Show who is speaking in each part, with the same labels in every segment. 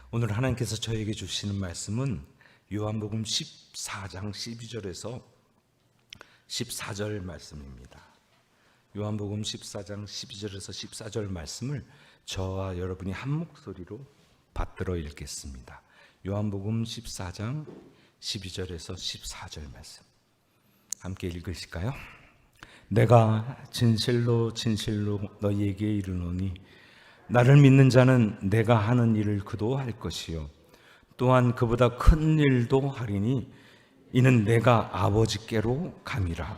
Speaker 1: 오늘 하나님께서 저에게 주시는 말씀은 요한복음 14장 12절에서 14절 말씀입니다. 요한복음 14장 12절에서 14절 말씀을 저와 여러분이 한 목소리로 받들어 읽겠습니다. 요한복음 14장 12절에서 14절 말씀 함께 읽으실까요? 내가 진실로 진실로 너희에게 이르노니 나를 믿는 자는 내가 하는 일을 그도 할 것이요 또한 그보다 큰 일도 하리니 이는 내가 아버지께로 감이라.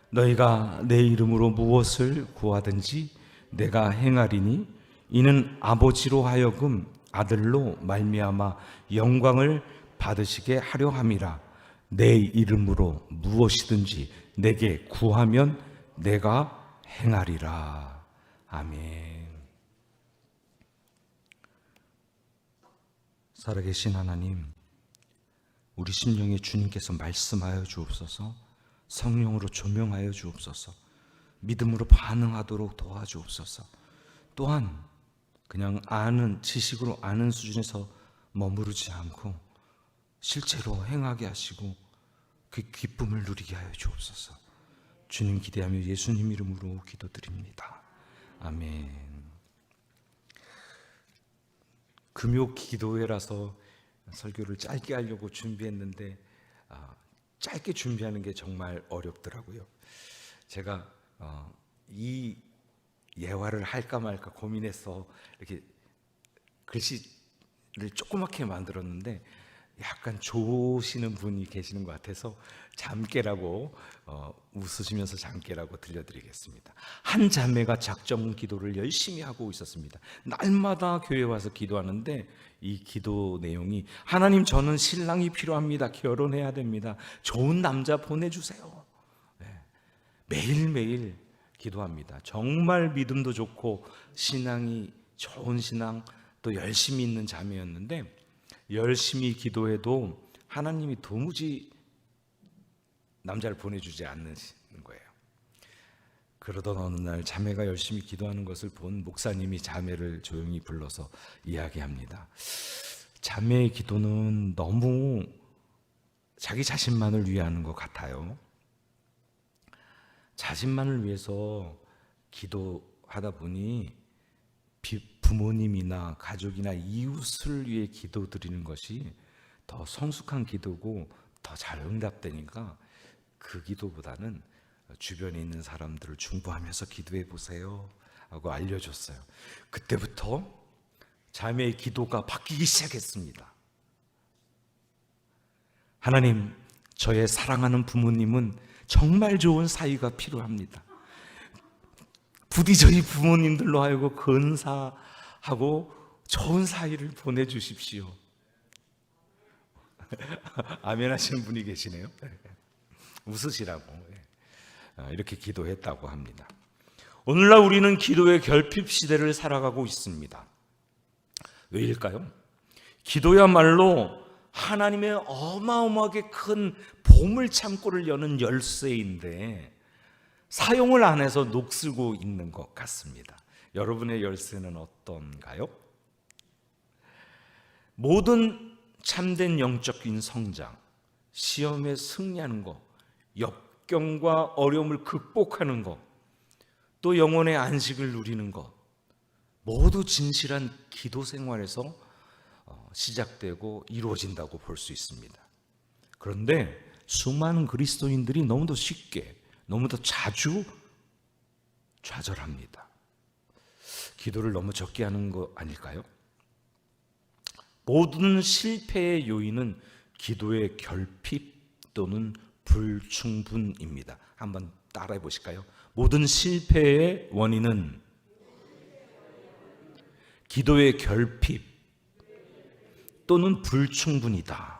Speaker 1: 너희가 내 이름으로 무엇을 구하든지 내가 행하리니 이는 아버지로 하여금 아들로 말미암아 영광을 받으시게 하려 함이라. 내 이름으로 무엇이든지 내게 구하면 내가 행하리라. 아멘. 살아계신 하나님, 우리 심령에 주님께서 말씀하여 주옵소서. 성령으로 조명하여 주옵소서. 믿음으로 반응하도록 도와주옵소서. 또한 그냥 아는 지식으로 아는 수준에서 머무르지 않고 실제로 행하게 하시고 그 기쁨을 누리게 하여 주옵소서. 주님 기대하며 예수님 이름으로 기도드립니다. 아멘. 금요 기도회라서 설교를 짧게 하려고 준비했는데 짧게 준비하는 게 정말 어렵더라고요. 제가 이 예화를 할까 말까 고민해서 이렇게 글씨를 조그맣게 만들었는데 약간 좋으시는 분이 계시는 것 같아서 잠깨라고 웃으시면서 잠깨라고 들려드리겠습니다. 한 자매가 작정 기도를 열심히 하고 있었습니다. 날마다 교회 와서 기도하는데 이 기도 내용이 하나님, 저는 신랑이 필요합니다. 결혼해야 됩니다. 좋은 남자 보내주세요. 매일매일 기도합니다. 정말 믿음도 좋고 신앙이 좋은 신앙, 또 열심히 있는 자매였는데 열심히 기도해도 하나님이 도무지 남자를 보내주지 않는 거예요. 그러던 어느 날 자매가 열심히 기도하는 것을 본 목사님이 자매를 조용히 불러서 이야기합니다. 자매의 기도는 너무 자기 자신만을 위하는 것 같아요. 자신만을 위해서 기도하다 보니 부모님이나 가족이나 이웃을 위해 기도드리는 것이 더 성숙한 기도고 더 잘 응답되니까 그 기도보다는 주변에 있는 사람들을 중보하면서 기도해 보세요 하고 알려줬어요. 그때부터 자매의 기도가 바뀌기 시작했습니다. 하나님, 저의 사랑하는 부모님은 정말 좋은 사이가 필요합니다. 부디 저희 부모님들로 하여금 근사하고 좋은 사이를 보내주십시오. 아멘 하시는 분이 계시네요. 웃으시라고 이렇게 기도했다고 합니다. 오늘날 우리는 기도의 결핍 시대를 살아가고 있습니다. 왜일까요? 기도야말로 하나님의 어마어마하게 큰 보물 창고를 여는 열쇠인데 사용을 안 해서 녹슬고 있는 것 같습니다. 여러분의 열쇠는 어떤가요? 모든 참된 영적인 성장, 시험에 승리하는 것, 역경과 어려움을 극복하는 것, 또 영혼의 안식을 누리는 것, 모두 진실한 기도 생활에서 시작되고 이루어진다고 볼 수 있습니다. 그런데 수많은 그리스도인들이 너무도 쉽게, 너무도 자주 좌절합니다. 기도를 너무 적게 하는 거 아닐까요? 모든 실패의 요인은 기도의 결핍 또는 불충분입니다. 한번 따라해 보실까요? 모든 실패의 원인은 기도의 결핍 또는 불충분이다.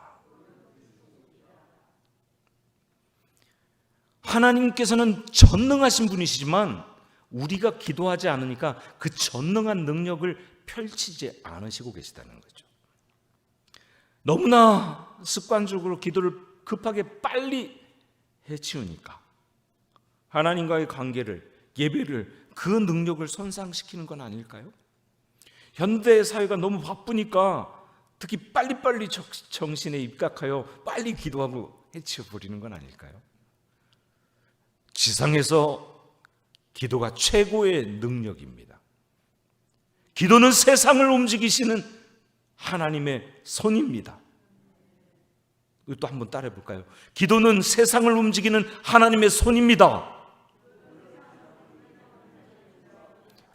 Speaker 1: 하나님께서는 전능하신 분이시지만 우리가 기도하지 않으니까 그 전능한 능력을 펼치지 않으시고 계시다는 거죠. 너무나 습관적으로 기도를 급하게 빨리 해치우니까 하나님과의 관계를, 예배를, 그 능력을 손상시키는 건 아닐까요? 현대 사회가 너무 바쁘니까 특히 빨리빨리 정신에 입각하여 빨리 기도하고 해치워버리는 건 아닐까요? 지상에서 기도가 최고의 능력입니다. 기도는 세상을 움직이시는 하나님의 손입니다. 또 한번 따라해 볼까요? 기도는 세상을 움직이는 하나님의 손입니다.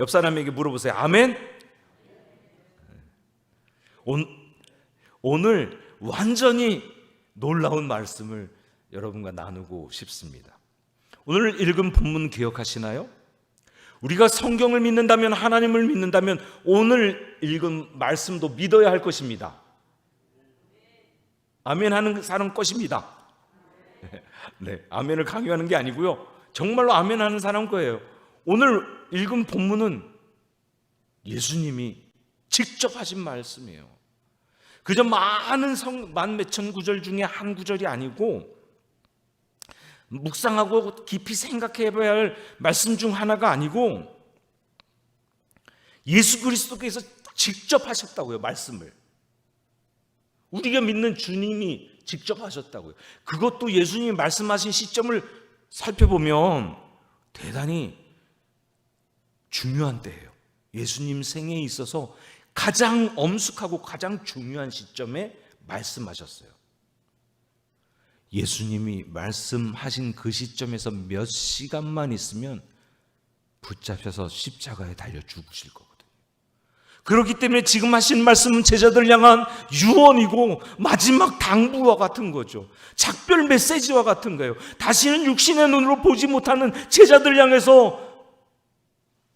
Speaker 1: 옆 사람에게 물어보세요. 아멘? 오늘 완전히 놀라운 말씀을 여러분과 나누고 싶습니다. 오늘 읽은 본문 기억하시나요? 우리가 성경을 믿는다면, 하나님을 믿는다면 오늘 읽은 말씀도 믿어야 할 것입니다. 아멘 하는 사람 것입니다. 네, 아멘을 강요하는 게 아니고요, 정말로 아멘 하는 사람 거예요. 오늘 읽은 본문은 예수님이 직접 하신 말씀이에요. 그저 많은 만 몇천 구절 중에 한 구절이 아니고 묵상하고 깊이 생각해 봐야 할 말씀 중 하나가 아니고 예수 그리스도께서 직접 하셨다고요. 말씀을 우리가 믿는 주님이 직접 하셨다고요. 그것도 예수님이 말씀하신 시점을 살펴보면 대단히 중요한 때예요. 예수님 생애에 있어서 가장 엄숙하고 가장 중요한 시점에 말씀하셨어요. 예수님이 말씀하신 그 시점에서 몇 시간만 있으면 붙잡혀서 십자가에 달려 죽으실 거거든요. 그렇기 때문에 지금 하신 말씀은 제자들 향한 유언이고 마지막 당부와 같은 거죠. 작별 메시지와 같은 거예요. 다시는 육신의 눈으로 보지 못하는 제자들 향해서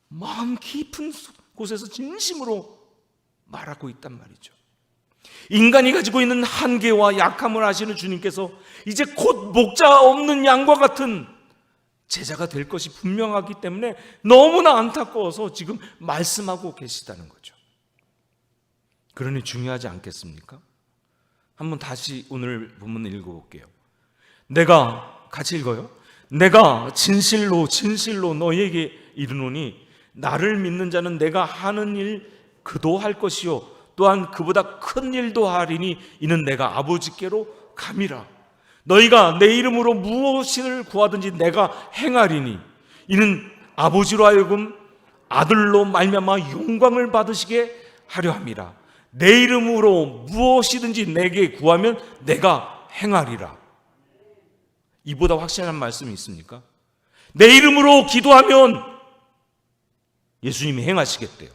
Speaker 1: 마음 깊은 곳에서 진심으로 말하고 있단 말이죠. 인간이 가지고 있는 한계와 약함을 아시는 주님께서 이제 곧 목자 없는 양과 같은 제자가 될 것이 분명하기 때문에 너무나 안타까워서 지금 말씀하고 계시다는 거죠. 그러니 중요하지 않겠습니까? 한번 다시 오늘 본문을 읽어볼게요. 내가 같이 읽어요. 내가 진실로 진실로 너희에게 이르노니 나를 믿는 자는 내가 하는 일 그도 할 것이요 또한 그보다 큰 일도 하리니 이는 내가 아버지께로 감이라. 너희가 내 이름으로 무엇을 구하든지 내가 행하리니 이는 아버지로 하여금 아들로 말미암아 영광을 받으시게 하려 함이라. 내 이름으로 무엇이든지 내게 구하면 내가 행하리라. 이보다 확실한 말씀이 있습니까? 내 이름으로 기도하면 예수님이 행하시겠대요.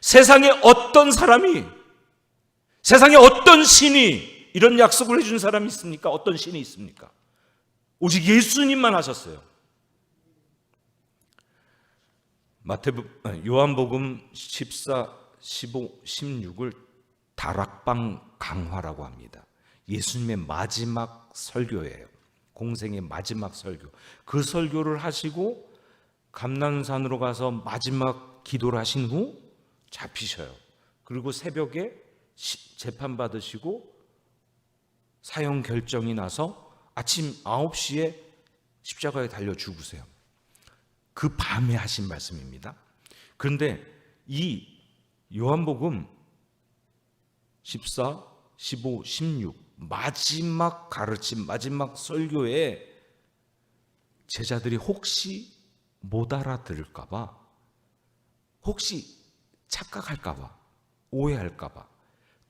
Speaker 1: 세상에 어떤 사람이, 세상에 어떤 신이 이런 약속을 해준 사람이 있습니까? 어떤 신이 있습니까? 오직 예수님만 하셨어요. 요한복음 14, 15, 16을 다락방 강화라고 합니다. 예수님의 마지막 설교예요. 공생의 마지막 설교. 그 설교를 하시고 감난산으로 가서 마지막 기도를 하신 후 잡히셔요. 그리고 새벽에 재판받으시고 사형 결정이 나서 아침 9시에 십자가에 달려 죽으세요. 그 밤에 하신 말씀입니다. 그런데 이 요한복음 14, 15, 16 마지막 가르침, 마지막 설교에 제자들이 혹시 못 알아들을까 봐, 혹시 착각할까 봐, 오해할까 봐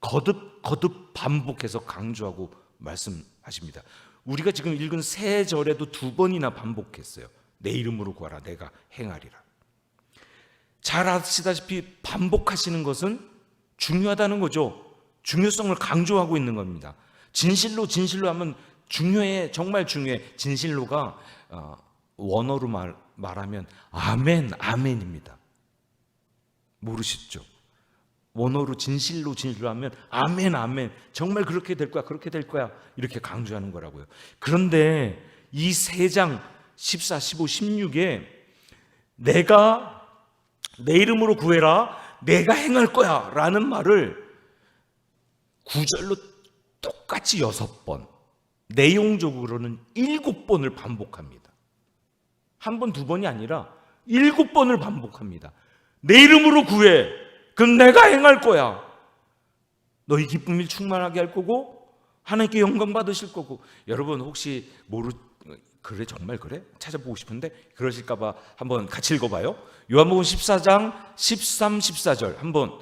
Speaker 1: 거듭 반복해서 강조하고 말씀하십니다. 우리가 지금 읽은 세 절에도 2번이나 반복했어요. 내 이름으로 구하라 내가 행하리라. 잘 아시다시피 반복하시는 것은 중요하다는 거죠. 중요성을 강조하고 있는 겁니다. 진실로 진실로 하면 중요해, 정말 중요해. 진실로가 원어로 말하면 아멘, 아멘입니다. 모르시죠? 원어로 진실로 진실로 하면 아멘, 아멘. 정말 그렇게 될 거야, 그렇게 될 거야. 이렇게 강조하는 거라고요. 그런데 이 3장 14, 15, 16에 내가 내 이름으로 구해라 내가 행할 거야 라는 말을 구절로 똑같이 6번, 내용적으로는 7번을 반복합니다. 1번, 2번이 아니라 7번을 반복합니다. 내 이름으로 구해. 그럼 내가 행할 거야. 너희 기쁨이 충만하게 할 거고 하나님께 영광 받으실 거고. 여러분 혹시 그래 정말 그래? 찾아보고 싶은데 그러실까 봐 한번 같이 읽어봐요. 요한복음 14장 13, 14절 한번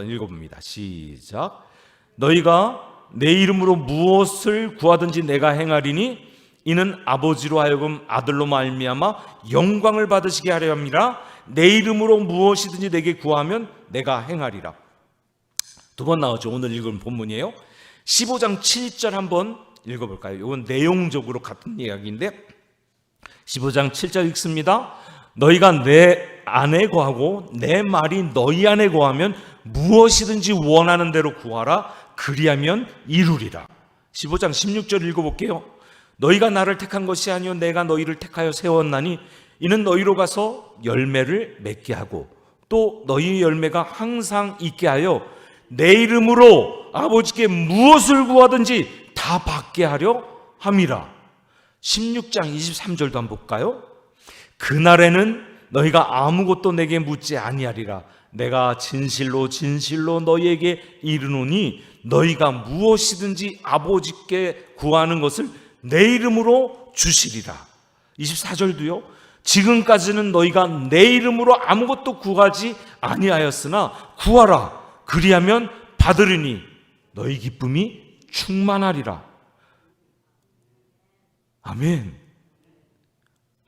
Speaker 1: 읽어봅니다. 시작. 너희가 내 이름으로 무엇을 구하든지 내가 행하리니 이는 아버지로 하여금 아들로 말미암아 영광을 받으시게 하려 함이라. 내 이름으로 무엇이든지 내게 구하면 내가 행하리라. 두 번 나오죠. 오늘 읽은 본문이에요. 15장 7절 한번 읽어볼까요? 이건 내용적으로 같은 이야기인데 15장 7절 읽습니다. 너희가 내 안에 거하고 내 말이 너희 안에 거하면 무엇이든지 원하는 대로 구하라. 그리하면 이루리라. 15장 16절 읽어볼게요. 너희가 나를 택한 것이 아니요 내가 너희를 택하여 세웠나니 이는 너희로 가서 열매를 맺게 하고 또 너희 열매가 항상 있게 하여 내 이름으로 아버지께 무엇을 구하든지 다 받게 하려 함이라. 16장 23절도 한번 볼까요? 그날에는 너희가 아무것도 내게 묻지 아니하리라. 내가 진실로 진실로 너희에게 이르노니 너희가 무엇이든지 아버지께 구하는 것을 내 이름으로 주시리라. 24절도요. 지금까지는 너희가 내 이름으로 아무것도 구하지 아니하였으나 구하라. 그리하면 받으리니 너희 기쁨이 충만하리라. 아멘.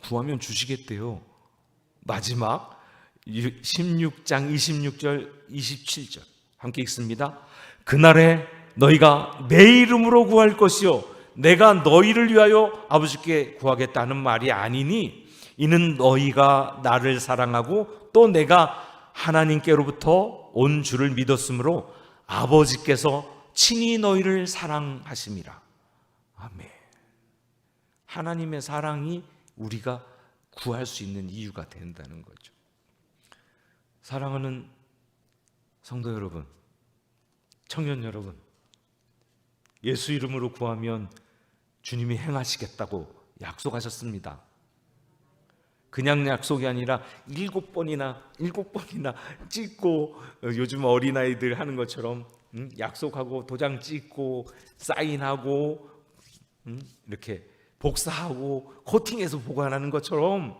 Speaker 1: 구하면 주시겠대요. 마지막 16장 26절 27절 함께 읽습니다. 그날에 너희가 내 이름으로 구할 것이요 내가 너희를 위하여 아버지께 구하겠다는 말이 아니니 이는 너희가 나를 사랑하고 또 내가 하나님께로부터 온 줄을 믿었으므로 아버지께서 친히 너희를 사랑하심이라. 아멘. 하나님의 사랑이 우리가 구할 수 있는 이유가 된다는 거죠. 사랑하는 성도 여러분, 청년 여러분, 예수 이름으로 구하면 주님이 행하시겠다고 약속하셨습니다. 그냥 약속이 아니라 7번이나 찍고 요즘 어린아이들 하는 것처럼 약속하고 도장 찍고 사인하고 이렇게 복사하고 코팅해서 보관하는 것처럼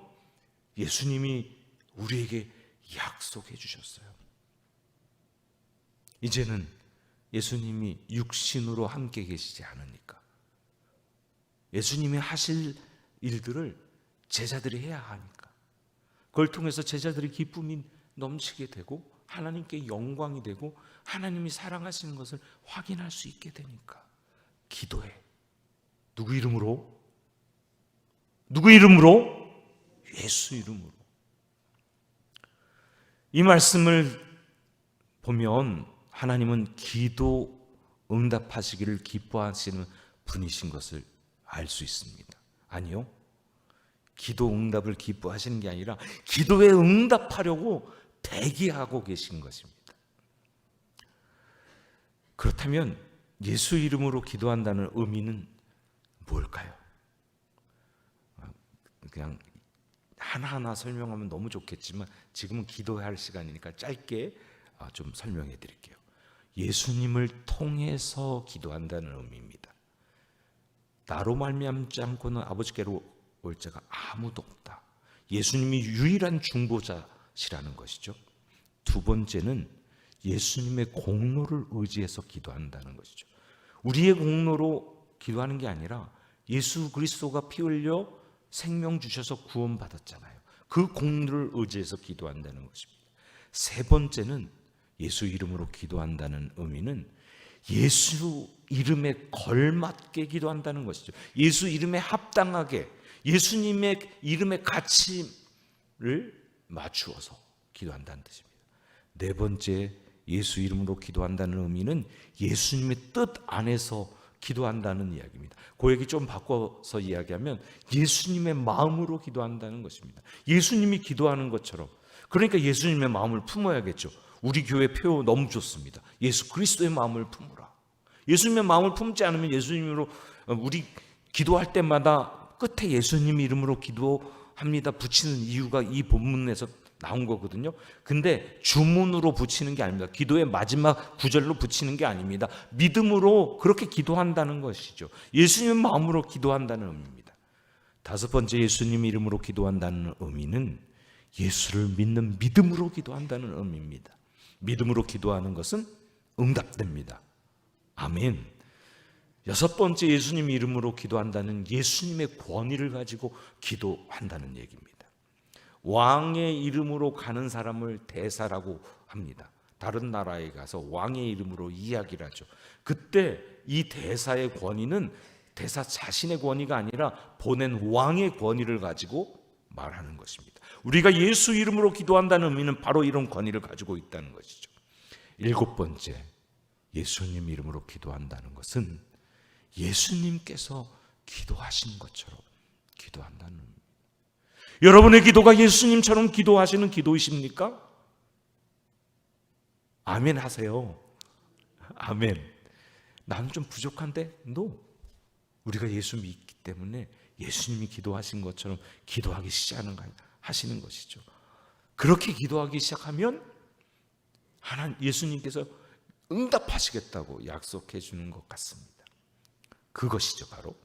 Speaker 1: 예수님이 우리에게 약속해 주셨어요. 이제는 예수님이 육신으로 함께 계시지 않으니까 예수님이 하실 일들을 제자들이 해야 하니까 그걸 통해서 제자들의 기쁨이 넘치게 되고 하나님께 영광이 되고 하나님이 사랑하시는 것을 확인할 수 있게 되니까 기도해. 누구 이름으로? 누구 이름으로? 예수 이름으로. 이 말씀을 보면 하나님은 기도 응답하시기를 기뻐하시는 분이신 것을 알 수 있습니다. 아니요, 기도 응답을 기뻐하시는 게 아니라 기도에 응답하려고 대기하고 계신 것입니다. 그렇다면 예수 이름으로 기도한다는 의미는 뭘까요? 그냥 하나하나 설명하면 너무 좋겠지만 지금은 기도할 시간이니까 짧게 좀 설명해 드릴게요. 예수님을 통해서 기도한다는 의미입니다. 나로 말미암지 않고는 아버지께로 올 자가 아무도 없다. 예수님이 유일한 중보자시라는 것이죠. 두 번째는 예수님의 공로를 의지해서 기도한다는 것이죠. 우리의 공로로 기도하는 게 아니라 예수 그리스도가 피 흘려 생명 주셔서 구원받았잖아요. 그 공로를 의지해서 기도한다는 것입니다. 세 번째는 예수 이름으로 기도한다는 의미는 예수 이름에 걸맞게 기도한다는 것이죠. 예수 이름에 합당하게 예수님의 이름의 가치를 맞추어서 기도한다는 뜻입니다. 네 번째, 예수 이름으로 기도한다는 의미는 예수님의 뜻 안에서 기도한다는 이야기입니다. 그 얘기 좀 바꿔서 이야기하면 예수님의 마음으로 기도한다는 것입니다. 예수님이 기도하는 것처럼. 그러니까 예수님의 마음을 품어야겠죠. 우리 교회 표 너무 좋습니다. 예수 그리스도의 마음을 품으라. 예수님의 마음을 품지 않으면 예수님으로 우리 기도할 때마다 끝에 예수님 이름으로 기도합니다 붙이는 이유가 이 본문에서 나온 거거든요. 근데 주문으로 붙이는 게 아닙니다. 기도의 마지막 구절로 붙이는 게 아닙니다. 믿음으로 그렇게 기도한다는 것이죠. 예수님 마음으로 기도한다는 의미입니다. 다섯 번째, 예수님 이름으로 기도한다는 의미는 예수를 믿는 믿음으로 기도한다는 의미입니다. 믿음으로 기도하는 것은 응답됩니다. 아멘. 여섯 번째, 예수님 이름으로 기도한다는 예수님의 권위를 가지고 기도한다는 얘기입니다. 왕의 이름으로 가는 사람을 대사라고 합니다. 다른 나라에 가서 왕의 이름으로 이야기를 하죠. 그때 이 대사의 권위는 대사 자신의 권위가 아니라 보낸 왕의 권위를 가지고 말하는 것입니다. 우리가 예수 이름으로 기도한다는 의미는 바로 이런 권위를 가지고 있다는 것이죠. 일곱 번째, 예수님 이름으로 기도한다는 것은 예수님께서 기도하신 것처럼 기도한다는 의미입니다. 여러분의 기도가 예수님처럼 기도하시는 기도이십니까? 아멘 하세요. 아멘. 나는 좀 부족한데? No. 우리가 예수 믿기 때문에 예수님이 기도하신 것처럼 기도하기 하시는 것이죠. 그렇게 기도하기 시작하면 하나님 예수님께서 응답하시겠다고 약속해 주는 것 같습니다. 그것이죠, 바로.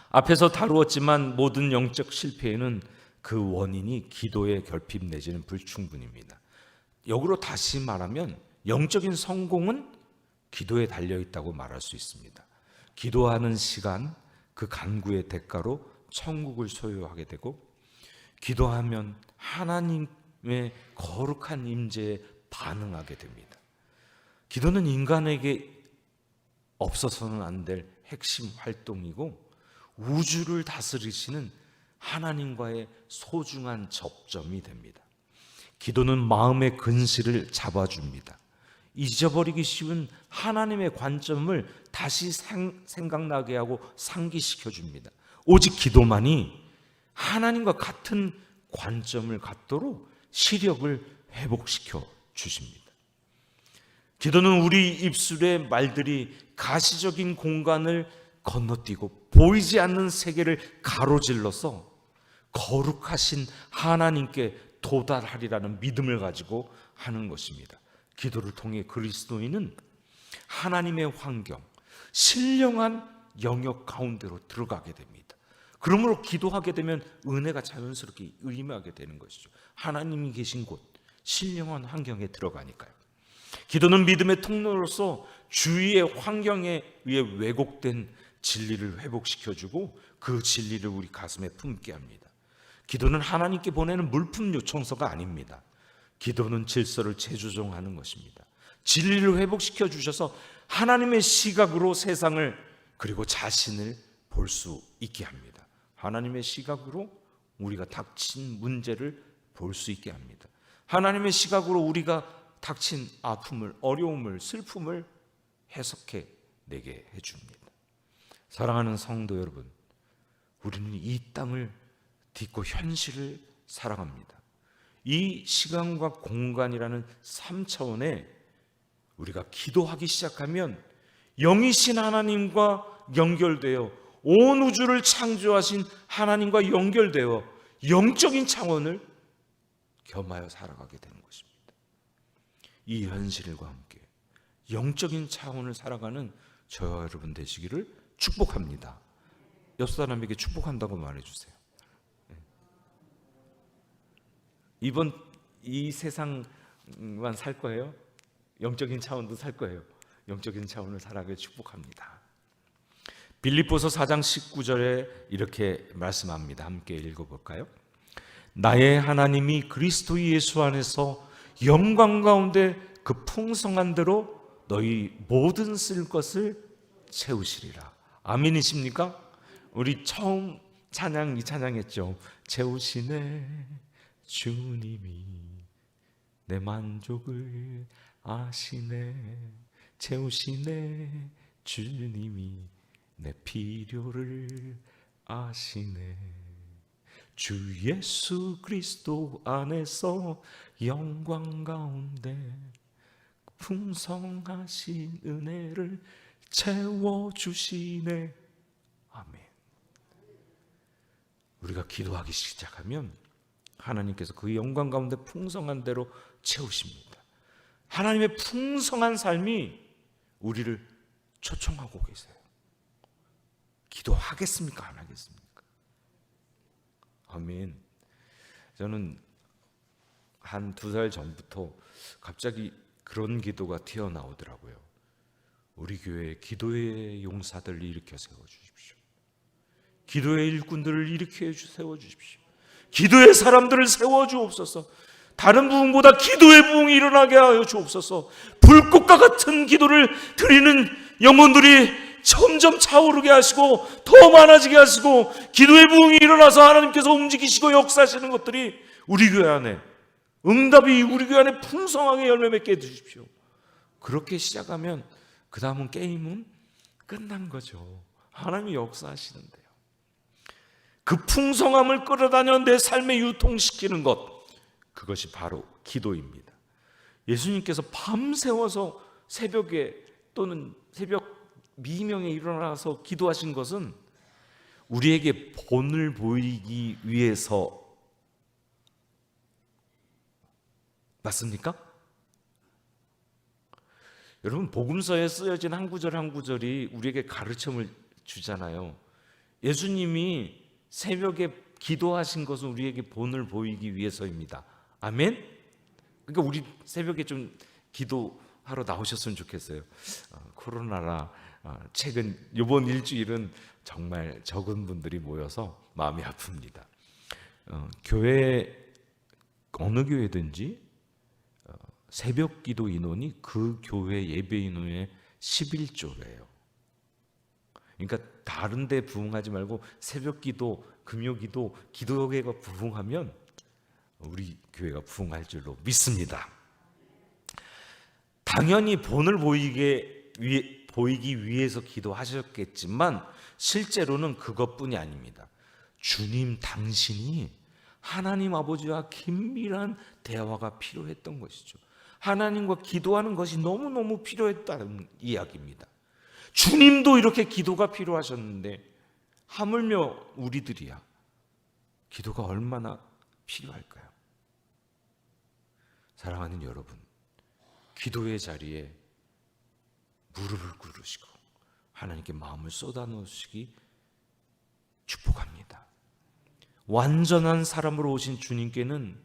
Speaker 1: 앞에서 다루었지만 모든 영적 실패에는 그 원인이 기도의 결핍 내지는 불충분입니다. 역으로 다시 말하면 영적인 성공은 기도에 달려 있다고 말할 수 있습니다. 기도하는 시간, 그 간구의 대가로 천국을 소유하게 되고, 기도하면 하나님의 거룩한 임재에 반응하게 됩니다. 기도는 인간에게 없어서는 안 될 핵심 활동이고 우주를 다스리시는 하나님과의 소중한 접점이 됩니다. 기도는 마음의 근실을 잡아줍니다. 잊어버리기 쉬운 하나님의 관점을 다시 생각나게 하고 상기시켜 줍니다. 오직 기도만이 하나님과 같은 관점을 갖도록 시력을 회복시켜 주십니다. 기도는 우리 입술의 말들이 가시적인 공간을 건너뛰고 보이지 않는 세계를 가로질러서 거룩하신 하나님께 도달하리라는 믿음을 가지고 하는 것입니다. 기도를 통해 그리스도인은 하나님의 환경, 신령한 영역 가운데로 들어가게 됩니다. 그러므로 기도하게 되면 은혜가 자연스럽게 임하게 되는 것이죠. 하나님이 계신 곳, 신령한 환경에 들어가니까요. 기도는 믿음의 통로로서 주위의 환경에 의해 왜곡된 진리를 회복시켜주고 그 진리를 우리 가슴에 품게 합니다. 기도는 하나님께 보내는 물품 요청서가 아닙니다. 기도는 질서를 재조정하는 것입니다. 진리를 회복시켜 주셔서 하나님의 시각으로 세상을 그리고 자신을 볼 수 있게 합니다. 하나님의 시각으로 우리가 닥친 문제를 볼 수 있게 합니다. 하나님의 시각으로 우리가 닥친 아픔을, 어려움을, 슬픔을 해석해 내게 해줍니다. 사랑하는 성도 여러분, 우리는 이 땅을 딛고 현실을 살아갑니다. 이 시간과 공간이라는 3차원에 우리가 기도하기 시작하면 영이신 하나님과 연결되어 온 우주를 창조하신 하나님과 연결되어 영적인 차원을 겸하여 살아가게 되는 것입니다. 이 현실과 함께 영적인 차원을 살아가는 저와 여러분 되시기를 축복합니다. 옆 사람에게 축복한다고 말해주세요. 이번 이 세상만 살 거예요? 영적인 차원도 살 거예요. 영적인 차원을 살아가게 축복합니다. 빌립보서 4장 19절에 이렇게 말씀합니다. 함께 읽어볼까요? 나의 하나님이 그리스도 예수 안에서 영광 가운데 그 풍성한 대로 너희 모든 쓸 것을 채우시리라. 아멘이십니까? 우리 처음 찬양 이 찬양했죠. 채우시네 주님이 내 만족을 아시네. 채우시네 주님이 내 필요를 아시네. 주 예수 그리스도 안에서 영광 가운데 풍성하신 은혜를 채워주시네. 아멘. 우리가 기도하기 시작하면 하나님께서 그 영광 가운데 풍성한 대로 채우십니다. 하나님의 풍성한 삶이 우리를 초청하고 계세요. 기도하겠습니까? 안 하겠습니까? 아멘. 저는 한 2달 전부터 갑자기 그런 기도가 튀어나오더라고요. 우리 교회에 기도의 용사들을 일으켜 세워주십시오. 기도의 일꾼들을 일으켜 세워주십시오. 기도의 사람들을 세워주옵소서. 다른 부흥보다 기도의 부흥이 일어나게 하여 주옵소서. 불꽃과 같은 기도를 드리는 영혼들이 점점 차오르게 하시고 더 많아지게 하시고 기도의 부흥이 일어나서 하나님께서 움직이시고 역사하시는 것들이 우리 교회 안에, 응답이 우리 교회 안에 풍성하게 열매 맺게 해주십시오. 그렇게 시작하면 그 다음은 게임은 끝난 거죠. 하나님이 역사하시는데요. 그 풍성함을 끌어다녀 내 삶에 유통시키는 것, 그것이 바로 기도입니다. 예수님께서 밤새워서 새벽에 또는 새벽 미명에 일어나서 기도하신 것은 우리에게 본을 보이기 위해서 맞습니까? 여러분, 복음서에 쓰여진 한 구절 한 구절이 우리에게 가르침을 주잖아요. 예수님이 새벽에 기도하신 것은 우리에게 본을 보이기 위해서입니다. 아멘? 그러니까 우리 새벽에 좀 기도하러 나오셨으면 좋겠어요. 코로나라 최근 이번 일주일은 정말 적은 분들이 모여서 마음이 아픕니다. 교회 어느 교회든지 새벽 기도 인원이 그 교회 예배 인원의 11조래요. 그러니까 다른 데 부흥하지 말고 새벽 기도, 금요 기도, 기도회가 부흥하면 우리 교회가 부흥할 줄로 믿습니다. 당연히 본을 보이기 위해서 기도하셨겠지만 실제로는 그것뿐이 아닙니다. 주님 당신이 하나님 아버지와 긴밀한 대화가 필요했던 것이죠. 하나님과 기도하는 것이 너무너무 필요했다는 이야기입니다. 주님도 이렇게 기도가 필요하셨는데 하물며 우리들이야 기도가 얼마나 필요할까요? 사랑하는 여러분, 기도의 자리에 무릎을 꿇으시고 하나님께 마음을 쏟아놓으시기 축복합니다. 완전한 사람으로 오신 주님께는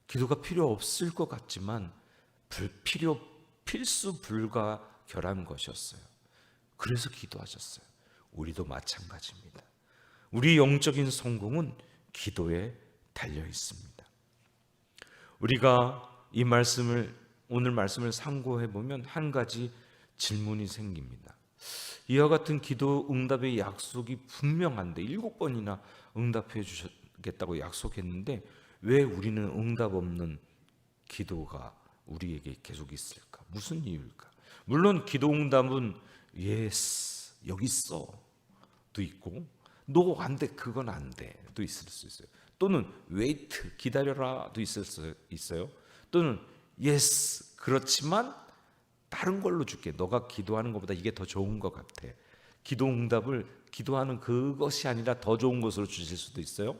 Speaker 1: 기도가 필요 없을 것 같지만 필수 불가결한 것이었어요. 그래서 기도하셨어요. 우리도 마찬가지입니다. 우리 영적인 성공은 기도에 달려 있습니다. 우리가 오늘 말씀을 참고해 보면 한 가지 질문이 생깁니다. 이와 같은 기도 응답의 약속이 분명한데 7번이나 응답해 주셨겠다고 약속했는데 왜 우리는 응답 없는 기도가 우리에게 계속 있을까? 무슨 이유일까? 물론 기도 응답은 yes, 여기 있어 도 있고 no, 안 돼, 그건 안 돼도 있을 수 있어요. 또는 wait, 기다려라도 있을 수 있어요. 또는 yes, 그렇지만 다른 걸로 줄게. 너가 기도하는 것보다 이게 더 좋은 것 같아. 기도 응답을 기도하는 그것이 아니라 더 좋은 것으로 주실 수도 있어요.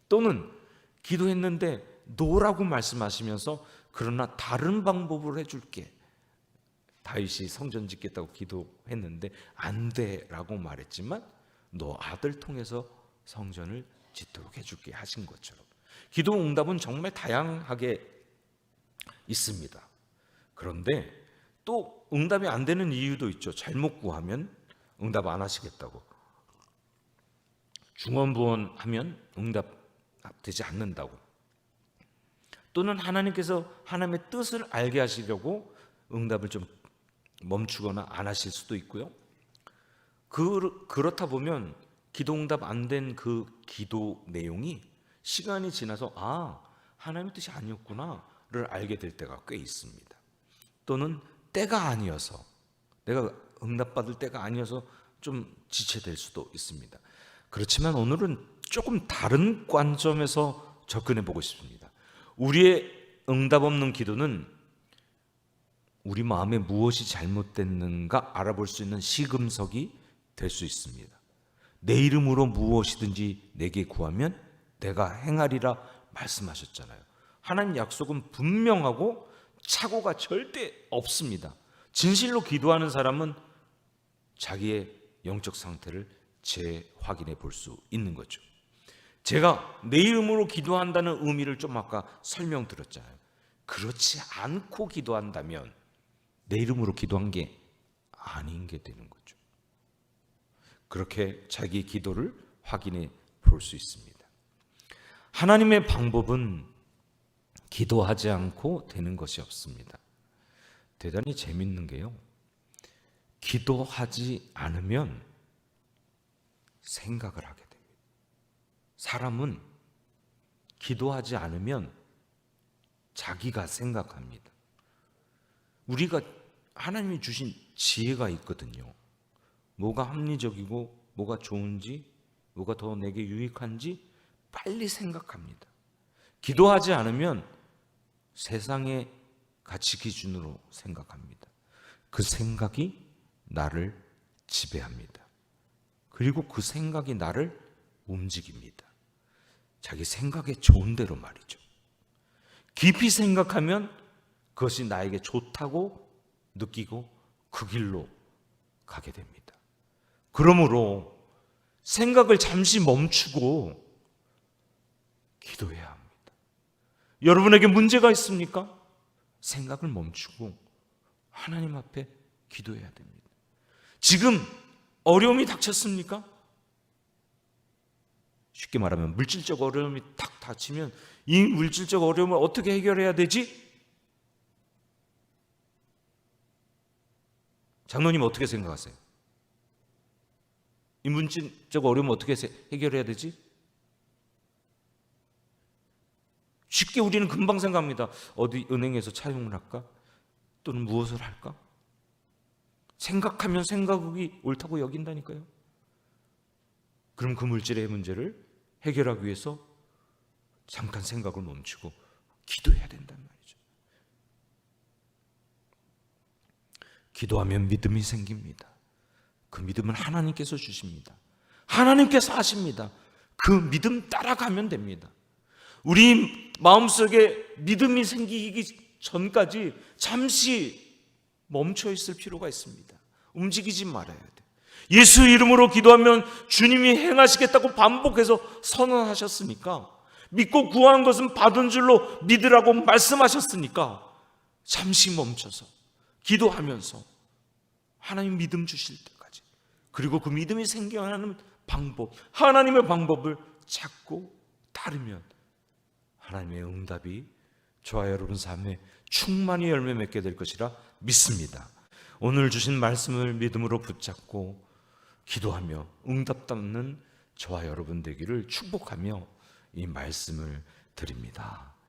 Speaker 1: 또는 기도했는데 노라고 말씀하시면서 그러나 다른 방법으로 해줄게. 다윗이 성전 짓겠다고 기도했는데 안 돼라고 말했지만 너 아들 통해서 성전을 짓도록 해줄게 하신 것처럼 기도 응답은 정말 다양하게 있습니다. 그런데 또 응답이 안 되는 이유도 있죠. 잘못 구하면 응답 안 하시겠다고. 중언부언하면 응답 되지 않는다고. 또는 하나님께서 하나님의 뜻을 알게 하시려고 응답을 좀 멈추거나 안 하실 수도 있고요. 그렇다 보면 기도 응답 안 된 그 기도 내용이 시간이 지나서 하나님의 뜻이 아니었구나를 알게 될 때가 꽤 있습니다. 또는 때가 아니어서, 내가 응답받을 때가 아니어서 좀 지체될 수도 있습니다. 그렇지만 오늘은 조금 다른 관점에서 접근해 보고 싶습니다. 우리의 응답 없는 기도는 우리 마음에 무엇이 잘못됐는가 알아볼 수 있는 시금석이 될 수 있습니다. 내 이름으로 무엇이든지 내게 구하면 내가 행하리라 말씀하셨잖아요. 하나님 약속은 분명하고 착오가 절대 없습니다. 진실로 기도하는 사람은 자기의 영적 상태를 재확인해 볼 수 있는 거죠. 제가 내 이름으로 기도한다는 의미를 좀 아까 설명드렸잖아요. 그렇지 않고 기도한다면 내 이름으로 기도한 게 아닌 게 되는 거죠. 그렇게 자기 기도를 확인해 볼 수 있습니다. 하나님의 방법은 기도하지 않고 되는 것이 없습니다. 대단히 재밌는 게요, 기도하지 않으면 생각을 하게 됩니다. 사람은 기도하지 않으면 자기가 생각합니다. 우리가 하나님이 주신 지혜가 있거든요. 뭐가 합리적이고 뭐가 좋은지, 뭐가 더 내게 유익한지 빨리 생각합니다. 기도하지 않으면 세상의 가치 기준으로 생각합니다. 그 생각이 나를 지배합니다. 그리고 그 생각이 나를 움직입니다. 자기 생각에 좋은 대로 말이죠. 깊이 생각하면 그것이 나에게 좋다고 느끼고 그 길로 가게 됩니다. 그러므로 생각을 잠시 멈추고 기도해야 합니다. 여러분에게 문제가 있습니까? 생각을 멈추고 하나님 앞에 기도해야 됩니다. 지금 어려움이 닥쳤습니까? 쉽게 말하면 물질적 어려움이 탁 닥치면 이 물질적 어려움을 어떻게 해결해야 되지? 장로님 어떻게 생각하세요? 이 물질적 어려움을 어떻게 해결해야 되지? 쉽게 우리는 금방 생각합니다. 어디 은행에서 차용을 할까? 또는 무엇을 할까? 생각하면 생각이 옳다고 여긴다니까요. 그럼 그 물질의 문제를 해결하기 위해서 잠깐 생각을 멈추고 기도해야 된단 말이죠. 기도하면 믿음이 생깁니다. 그 믿음은 하나님께서 주십니다. 하나님께서 하십니다. 그 믿음 따라가면 됩니다. 우리 마음속에 믿음이 생기기 전까지 잠시 멈춰 있을 필요가 있습니다. 움직이지 말아야 돼요. 예수 이름으로 기도하면 주님이 행하시겠다고 반복해서 선언하셨으니까, 믿고 구하는 것은 받은 줄로 믿으라고 말씀하셨으니까 잠시 멈춰서 기도하면서 하나님 믿음 주실 때까지, 그리고 그 믿음이 생겨나는 방법, 하나님의 방법을 찾고 따르면 하나님의 응답이 저와 여러분 삶에 충만히 열매 맺게 될 것이라 믿습니다. 오늘 주신 말씀을 믿음으로 붙잡고 기도하며 응답 받는 저와 여러분 되기를 축복하며 이 말씀을 드립니다.